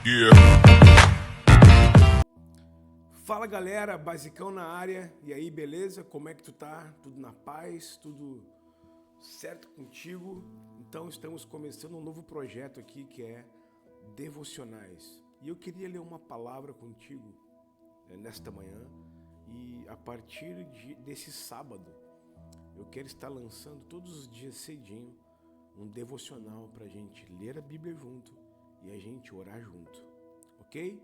Yeah. Fala galera, basicão na área. E aí, beleza? Como é que tu tá? Tudo na paz? Tudo certo contigo? Então estamos começando um novo projeto aqui que é Devocionais. E eu queria ler uma palavra contigo nesta manhã. E a partir desse sábado, eu quero estar lançando todos os dias cedinho um devocional pra gente ler a Bíblia junto e a gente orar junto, ok?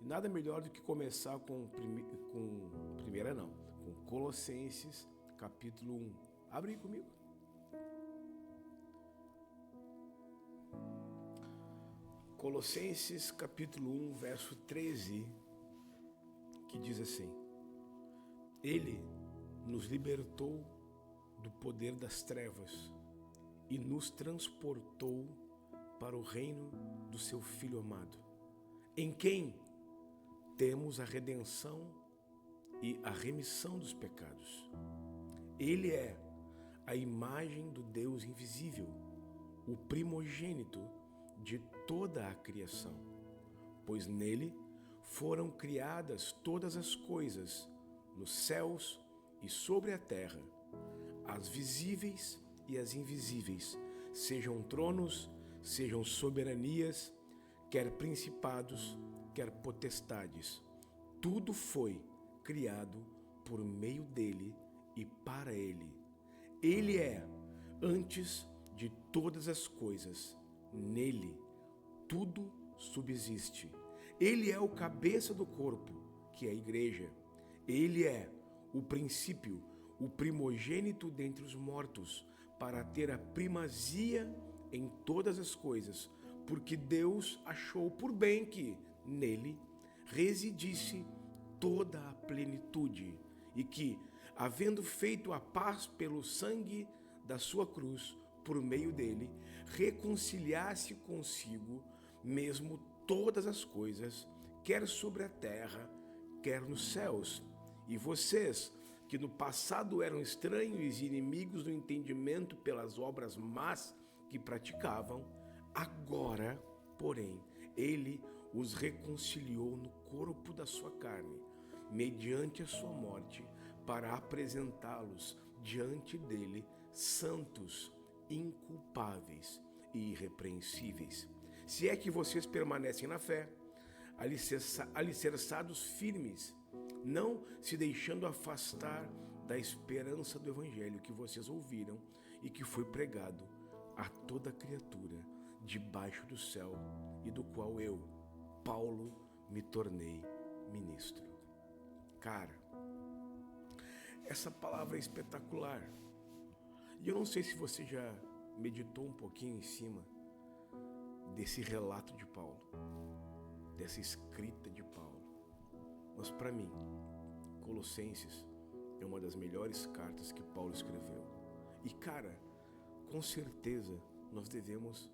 E nada melhor do que começar com Colossenses capítulo 1. Abre aí comigo. Colossenses capítulo 1, verso 13, que diz assim: Ele nos libertou do poder das trevas e nos transportou para o reino do seu Filho amado, em quem temos a redenção e a remissão dos pecados. Ele é a imagem do Deus invisível, o primogênito de toda a criação, pois nele foram criadas todas as coisas, nos céus e sobre a terra, as visíveis e as invisíveis, sejam tronos, sejam soberanias, quer principados, quer potestades. Tudo foi criado por meio dele e para ele. Ele é antes de todas as coisas. Nele tudo subsiste. Ele é o cabeça do corpo, que é a igreja. Ele é o princípio, o primogênito dentre os mortos, para ter a primazia em todas as coisas, porque Deus achou por bem que nele residisse toda a plenitude, e que, havendo feito a paz pelo sangue da sua cruz, por meio dele, reconciliasse consigo mesmo todas as coisas, quer sobre a terra, quer nos céus. E vocês, que no passado eram estranhos e inimigos do entendimento pelas obras más que praticavam, agora, porém, ele os reconciliou no corpo da sua carne, mediante a sua morte, para apresentá-los diante dele santos, inculpáveis e irrepreensíveis. Se é que vocês permanecem na fé, alicerçados firmes, não se deixando afastar da esperança do evangelho que vocês ouviram e que foi pregado a toda criatura debaixo do céu, e do qual eu, Paulo, me tornei ministro. Cara, essa palavra é espetacular. E eu não sei se você já meditou um pouquinho em cima desse relato de Paulo, dessa escrita de Paulo. Mas para mim, Colossenses é uma das melhores cartas que Paulo escreveu. E cara, com certeza nós devemos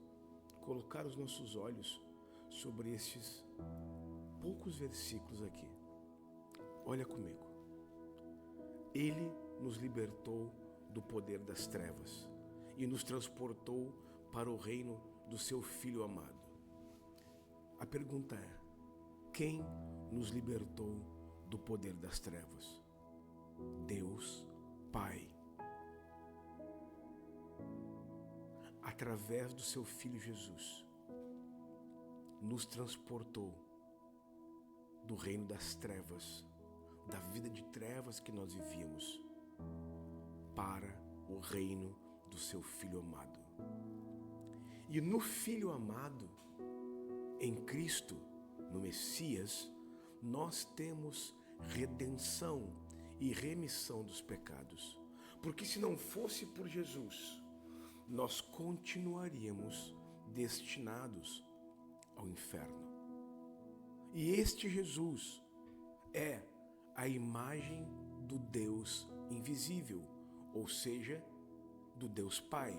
colocar os nossos olhos sobre esses poucos versículos aqui. Olha comigo. Ele nos libertou do poder das trevas e nos transportou para o reino do seu Filho amado. A pergunta é: quem nos libertou do poder das trevas? Deus Pai. Através do seu Filho Jesus, nos transportou do reino das trevas, da vida de trevas que nós vivíamos, para o reino do seu Filho amado. E no Filho amado, em Cristo, no Messias, nós temos redenção e remissão dos pecados. Porque se não fosse por Jesus, nós continuaríamos destinados ao inferno. E este Jesus é a imagem do Deus invisível, ou seja, do Deus Pai.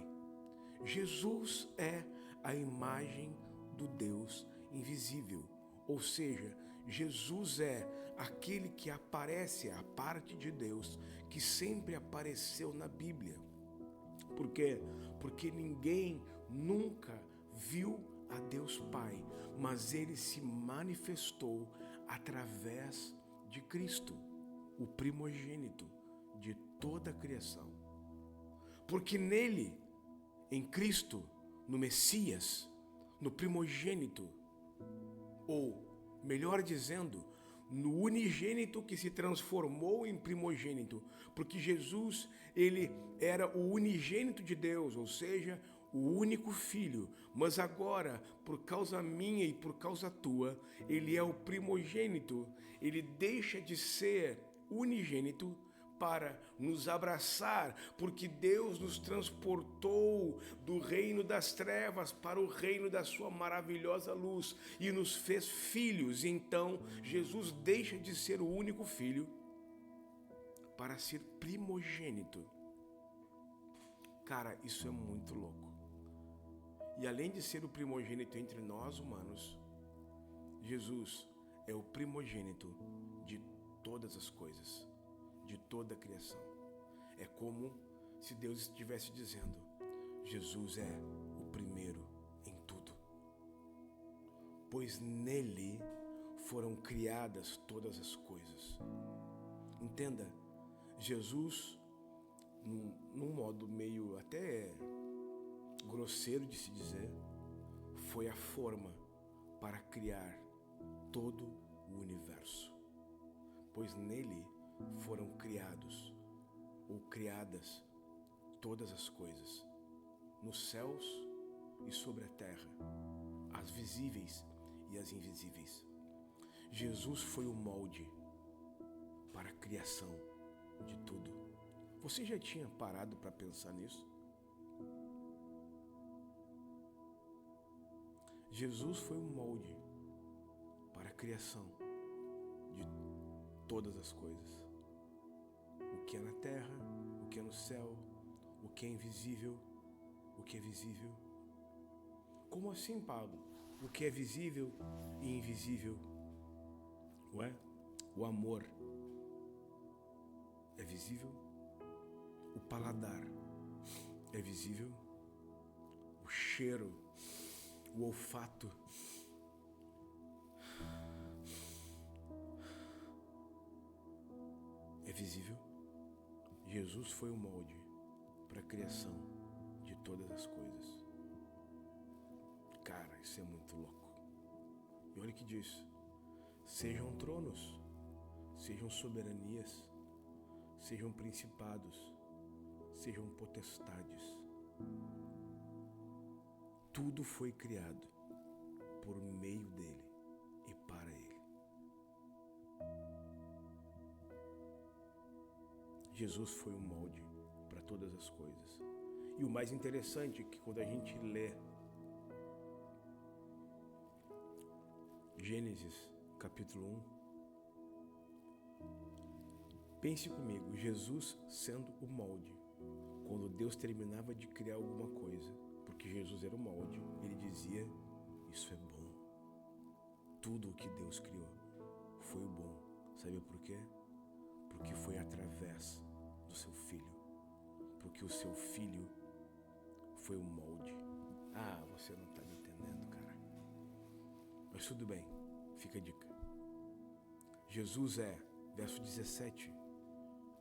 Jesus é a imagem do Deus invisível, ou seja, Jesus é aquele que aparece, a parte de Deus que sempre apareceu na Bíblia. Por quê? Porque ninguém nunca viu a Deus Pai, mas ele se manifestou através de Cristo, o primogênito de toda a criação. Porque nele, em Cristo, no Messias, no primogênito, ou melhor dizendo, no unigênito que se transformou em primogênito, porque Jesus, ele era o unigênito de Deus, ou seja, o único filho, mas agora, por causa minha e por causa tua, ele é o primogênito, ele deixa de ser unigênito para nos abraçar, porque Deus nos transportou do reino das trevas para o reino da sua maravilhosa luz e nos fez filhos. Então, Jesus deixa de ser o único filho para ser primogênito. Cara, isso é muito louco. E além de ser o primogênito entre nós humanos, Jesus é o primogênito de todas as coisas, de toda a criação. É como se Deus estivesse dizendo: Jesus é o primeiro em tudo, pois nele foram criadas todas as coisas. Entenda, Jesus, num modo meio até grosseiro de se dizer, foi a forma para criar todo o universo, pois nele foram criados ou criadas todas as coisas, nos céus e sobre a terra, as visíveis e as invisíveis. Jesus foi o molde para a criação de tudo. Você já tinha parado para pensar nisso? Jesus foi o molde para a criação de todas as coisas. O que é na terra, o que é no céu, o que é invisível, o que é visível. Como assim, Pablo? O que é visível e invisível? Ué? O amor é visível? O paladar é visível? O cheiro, o olfato é visível? Jesus foi o molde para a criação de todas as coisas. Cara, isso é muito louco. E olha o que diz: sejam tronos, sejam soberanias, sejam principados, sejam potestades. Tudo foi criado por meio dele e para ele. Jesus foi o molde para todas as coisas. E o mais interessante é que quando a gente lê Gênesis capítulo 1, pense comigo, Jesus sendo o molde. Quando Deus terminava de criar alguma coisa, porque Jesus era o molde, ele dizia: isso é bom. Tudo o que Deus criou foi bom. Sabe por quê? Porque foi através do seu filho. Porque o seu filho foi o molde. Ah, você não está me entendendo, cara. Mas tudo bem, fica a dica. Jesus é, verso 17,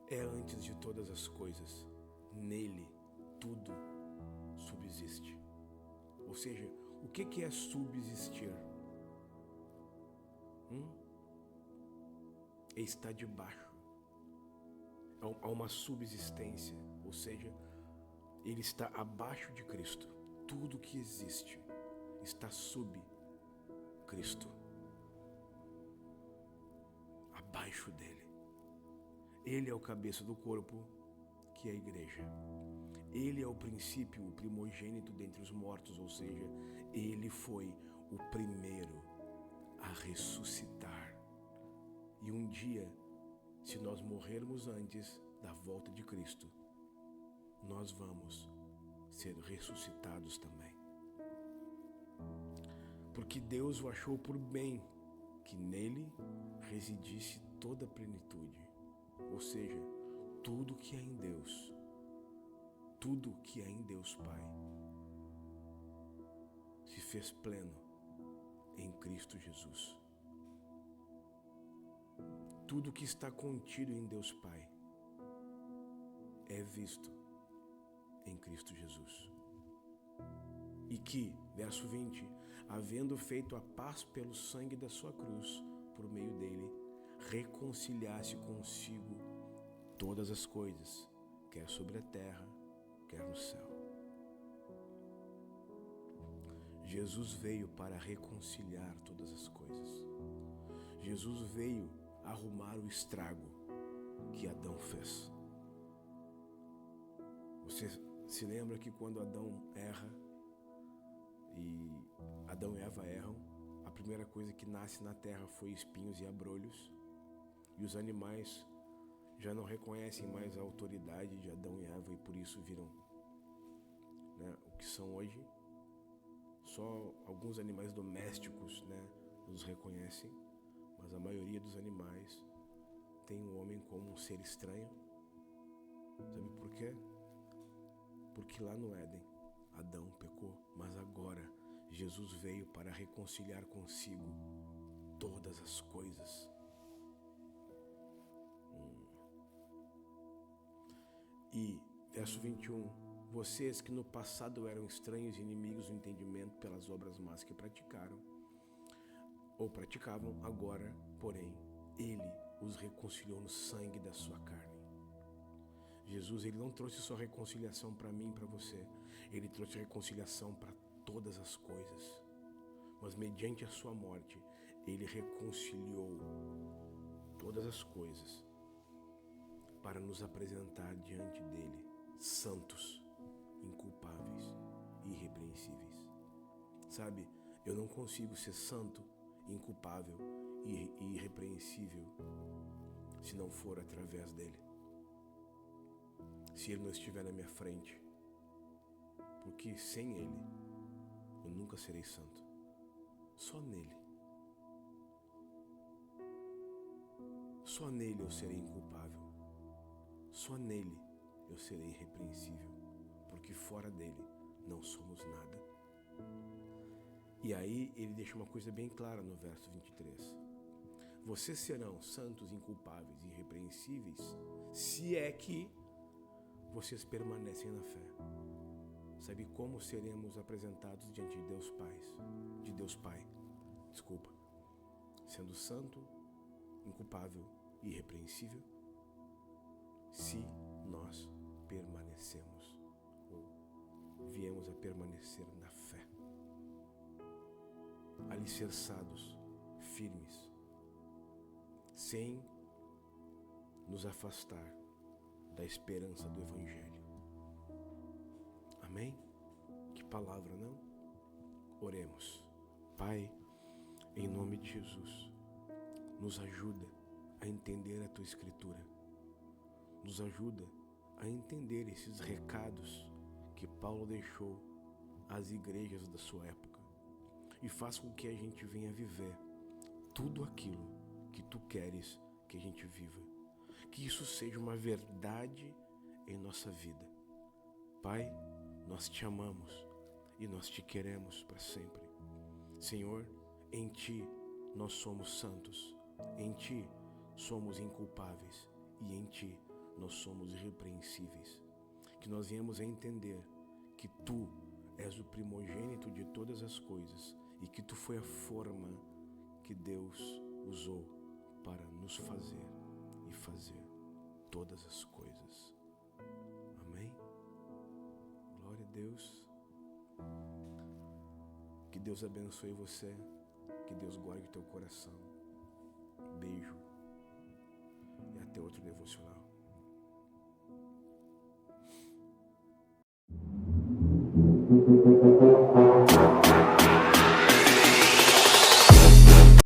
é antes de todas as coisas. Nele tudo subsiste. Ou seja, o que é subsistir? É estar debaixo. Há uma subsistência, ou seja, ele está abaixo de Cristo. Tudo que existe está sob Cristo, abaixo dele. Ele é o cabeça do corpo, que é a igreja. Ele é o princípio, o primogênito dentre os mortos, ou seja, ele foi o primeiro a ressuscitar. E um dia, se nós morrermos antes da volta de Cristo, nós vamos ser ressuscitados também. Porque Deus o achou por bem que nele residisse toda a plenitude, ou seja, tudo que é em Deus, tudo que é em Deus Pai, fez pleno em Cristo Jesus. Tudo que está contido em Deus Pai é visto em Cristo Jesus. E que, verso 20, havendo feito a paz pelo sangue da sua cruz, por meio dele, reconciliasse consigo todas as coisas, quer sobre a terra, quer no céu. Jesus veio para reconciliar todas as coisas. Jesus veio arrumar o estrago que Adão fez. Você se lembra que quando Adão erra e Adão e Eva erram, a primeira coisa que nasce na terra foi espinhos e abrolhos, e os animais já não reconhecem mais a autoridade de Adão e Eva e por isso viram, o que são hoje. Só alguns animais domésticos, os reconhecem, mas a maioria dos animais tem o homem como um ser estranho. Sabe por quê? Porque lá no Éden, Adão pecou, mas agora Jesus veio para reconciliar consigo todas as coisas. E, verso 21, vocês que no passado eram estranhos e inimigos do entendimento pelas obras más que praticaram, ou praticavam, agora, porém, Ele os reconciliou no sangue da sua carne. Jesus, Ele não trouxe só reconciliação para mim e para você, Ele trouxe reconciliação para todas as coisas. Mas mediante a sua morte, Ele reconciliou todas as coisas para nos apresentar diante dele, santos, inculpáveis e irrepreensíveis. Sabe, eu não consigo ser santo, inculpável e irrepreensível se não for através dele. Se ele não estiver na minha frente, porque sem ele eu nunca serei santo. Só nele. Só nele eu serei inculpável. Só nele eu serei irrepreensível, porque fora dele não somos nada. E aí ele deixa uma coisa bem clara no verso 23. Vocês serão santos, inculpáveis e irrepreensíveis se é que vocês permanecem na fé. Sabe como seremos apresentados diante de Deus Pai? Sendo santo, inculpável e irrepreensível, se nós permanecemos ou viemos a permanecer na fé, alicerçados, firmes, sem nos afastar da esperança do Evangelho. Amém? Que palavra, não? Oremos. Pai, em nome de Jesus, nos ajuda a entender a Tua Escritura. Nos ajuda a entender esses recados que Paulo deixou às igrejas da sua época e faz com que a gente venha viver tudo aquilo que Tu queres que a gente viva. Que isso seja uma verdade em nossa vida. Pai, nós Te amamos e nós Te queremos para sempre. Senhor, em Ti nós somos santos, em Ti somos inculpáveis e em Ti nós somos irrepreensíveis. Que nós venhamos a entender que Tu és o primogênito de todas as coisas e que Tu foi a forma que Deus usou para nos fazer e fazer todas as coisas. Amém? Glória a Deus. Que Deus abençoe você. Que Deus guarde o teu coração. Beijo. E até outro devocional.